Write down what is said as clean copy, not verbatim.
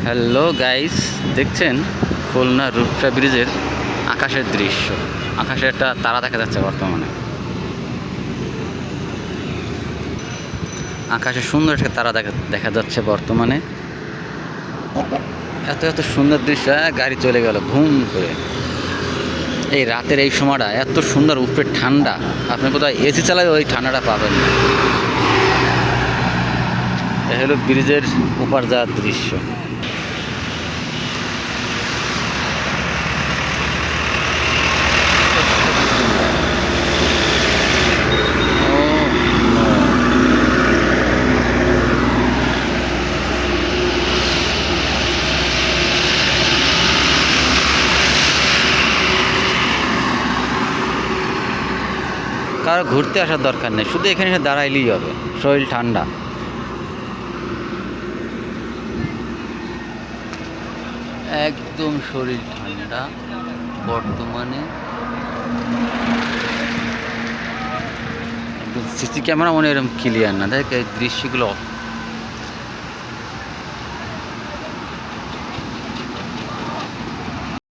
Hello guys, দেখছেন খুলনা রূপসা ব্রিজের আকাশের দৃশ্য। আকাশে একটা তারা দেখা যাচ্ছে বর্তমানে। আকাশে সুন্দর একটা তারা দেখা যাচ্ছে বর্তমানে। এত এত সুন্দর দৃশ্য। গাড়ি চলে গেল ঘুম করে। এই রাতের এই সময়টা এত সুন্দর, উপরে ঠান্ডা, আপনি কোথায় এসি চালায় ওই ঠান্ডাটা পাবেন না। এ হলো ব্রিজের ওপার যাওয়ার দৃশ্য। কারো ঘুরতে আসার দরকার নেই, শুধু এখানে এসে দাঁড়াইলেই হবে। শরীর ঠান্ডা, একদম শরীর ঠান্ডা বর্তমানে। একদম সিসি ক্যামেরা মনে এরকম ক্লিয়ার না, দেখ এই দৃশ্যগুলো